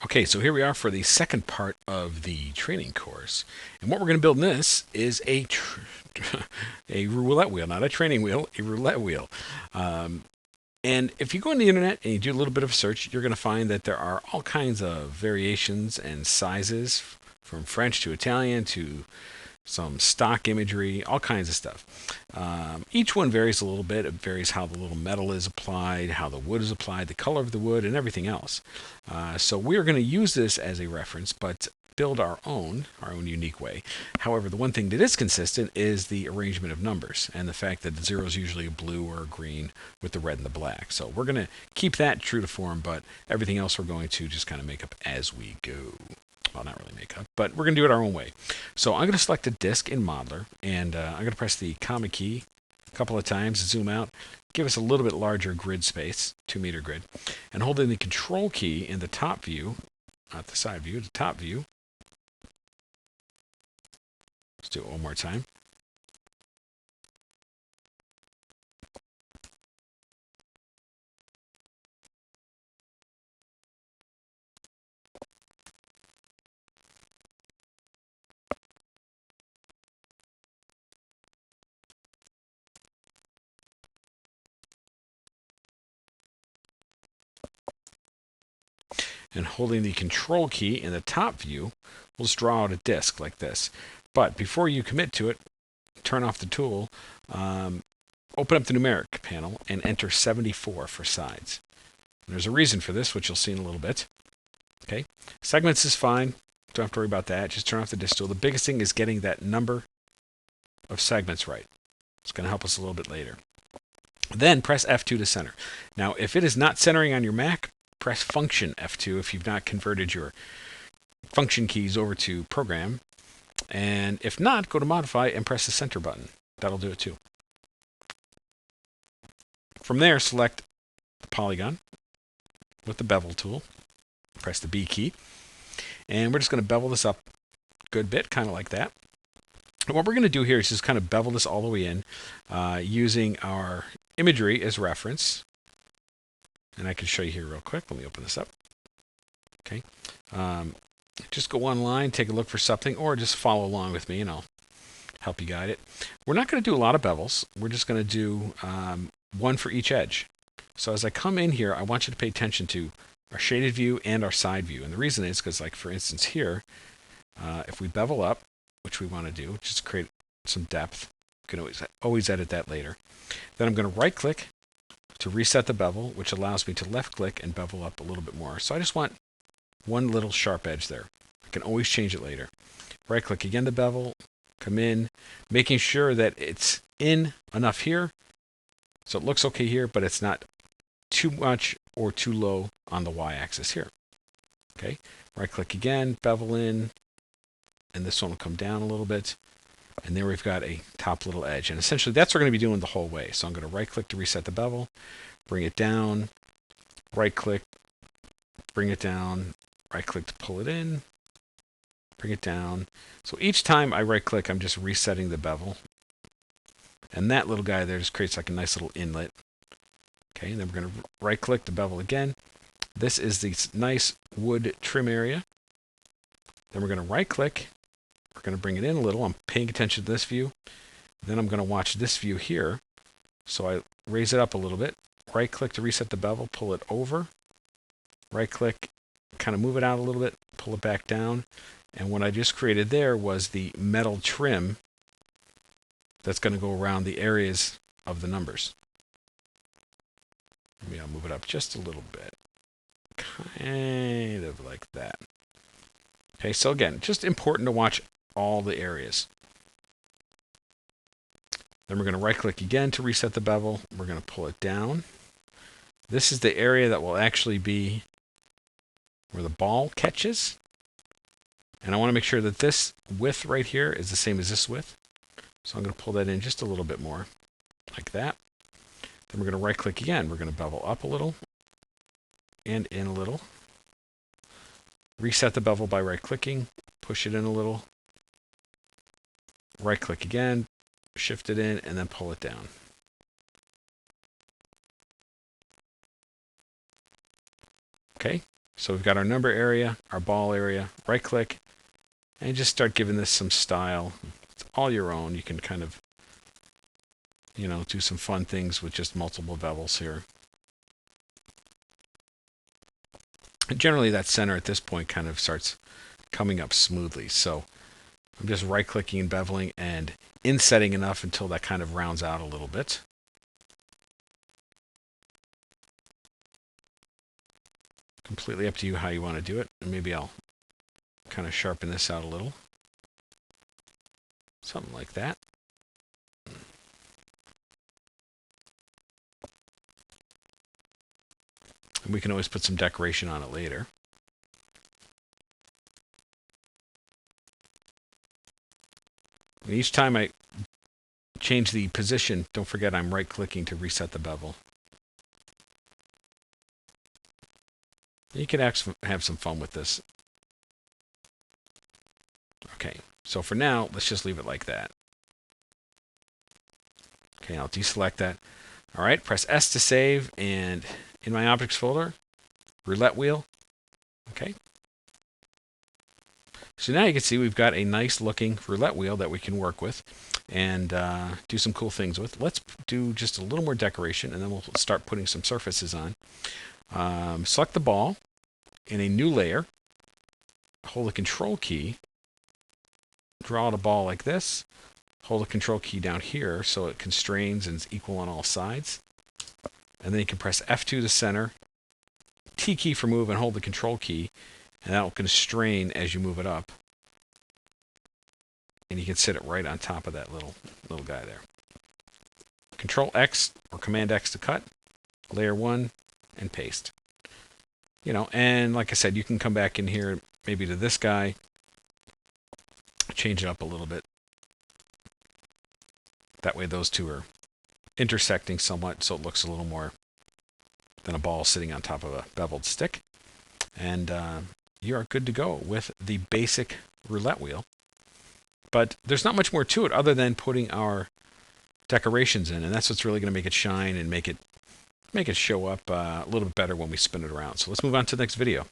Okay, so here we are for the second part of the training course. And what we're going to build in this is a roulette wheel, not a training wheel, a roulette wheel. Um, and if you go on the internet and you do a little bit of search, you're going to find that there are all kinds of variations and sizes from French to Italian to some stock imagery, all kinds of stuff. Each one varies a little bit. It varies how the little metal is applied, how the wood is applied, the color of the wood, and everything else. So we're going to use this as a reference, but build our own unique way. However, the one thing that is consistent is the arrangement of numbers and the fact that the zero is usually a blue or a green with the red and the black. So we're going to keep that true to form, but everything else we're going to just kind of make up as we go. Well, not really make up, but we're going to do it our own way. So I'm going to select a disk in Modeler, and I'm going to press the comma key a couple of times, zoom out, give us a little bit larger grid space, 2-meter grid, and holding the control key in the top view, not the side view, the top view. Let's do it one more time. And holding the control key in the top view, we'll just draw out a disk like this. But before you commit to it, turn off the tool, open up the numeric panel, and enter 74 for sides. And there's a reason for this, which you'll see in a little bit. Okay, segments is fine. Don't have to worry about that. Just turn off the disk tool. The biggest thing is getting that number of segments right. It's going to help us a little bit later. Then press F2 to center. Now, if it is not centering on your Mac, press Function F2 if you've not converted your function keys over to program. And if not, go to Modify and press the center button. That'll do it too. From there, select the polygon with the bevel tool. Press the B key. And we're just going to bevel this up a good bit, kind of like that. And what we're going to do here is just kind of bevel this all the way in using our imagery as reference. And I can show you here real quick. Let me open this up. Okay. Just go online, take a look for something, or just follow along with me and I'll help you guide it. We're not going to do a lot of bevels. We're just going to do one for each edge. So as I come in here, I want you to pay attention to our shaded view and our side view. And the reason is because, like, for instance, here, if we bevel up, which we want to do, just create some depth, you can always edit that later. Then I'm going to right-click to reset the bevel, which allows me to left-click and bevel up a little bit more. So I just want one little sharp edge there. I can always change it later. Right-click again to bevel, come in, making sure that it's in enough here, so it looks okay here, but it's not too much or too low on the y-axis here. Okay, right-click again, bevel in, and this one will come down a little bit. And there we've got a top little edge. And essentially that's what we're going to be doing the whole way. So I'm going to right-click to reset the bevel, bring it down, right-click, bring it down, right-click to pull it in, bring it down. So each time I right-click, I'm just resetting the bevel. And that little guy there just creates like a nice little inlet. Okay, and then we're going to right-click the bevel again. This is the nice wood trim area. Then we're going to right-click. We're going to bring it in a little. I'm paying attention to this view. Then I'm going to watch this view here. So I raise it up a little bit. Right-click to reset the bevel. Pull it over. Right-click. Kind of move it out a little bit. Pull it back down. And what I just created there was the metal trim that's going to go around the areas of the numbers. Maybe I'll move it up just a little bit. Kind of like that. Okay, so again, just important to watch all the areas. Then we're going to right-click again to reset the bevel. We're going to pull it down. This is the area that will actually be where the ball catches. And I want to make sure that this width right here is the same as this width. So I'm going to pull that in just a little bit more, like that. Then we're going to right-click again. We're going to bevel up a little and in a little. Reset the bevel by right-clicking, push it in a little. Right-click again, shift it in, and then pull it down. Okay, So we've got our number area, our ball area, right click, and just start giving this some style. It's all your own. You can kind of, do some fun things with just multiple bevels here. And generally that center at this point kind of starts coming up smoothly. So I'm just right clicking and beveling and insetting enough until that kind of rounds out a little bit. Completely up to you how you want to do it. And maybe I'll kind of sharpen this out a little. Something like that. And we can always put some decoration on it later. And each time I change the position, don't forget I'm right clicking to reset the bevel. You can have some fun with this. Okay, so for now, let's just leave it like that. Okay, I'll deselect that. All right, press S to save, and in my objects folder, roulette wheel. Okay. So now you can see we've got a nice looking roulette wheel that we can work with and do some cool things with. Let's do just a little more decoration, and then we'll start putting some surfaces on. Select the ball in a new layer, hold the control key, draw out a ball like this, hold the control key down here so it constrains and is equal on all sides, and then you can press F2 to center, T key for move, and hold the control key, and that will constrain as you move it up, and you can sit it right on top of that little guy there. Control X or Command X to cut, layer 1, and paste. And like I said, you can come back in here maybe to this guy, change it up a little bit. That way those two are intersecting somewhat, so it looks a little more than a ball sitting on top of a beveled stick. And you are good to go with the basic roulette wheel. But there's not much more to it other than putting our decorations in, and that's what's really going to make it shine and make it show up a little bit better when we spin it around. So let's move on to the next video.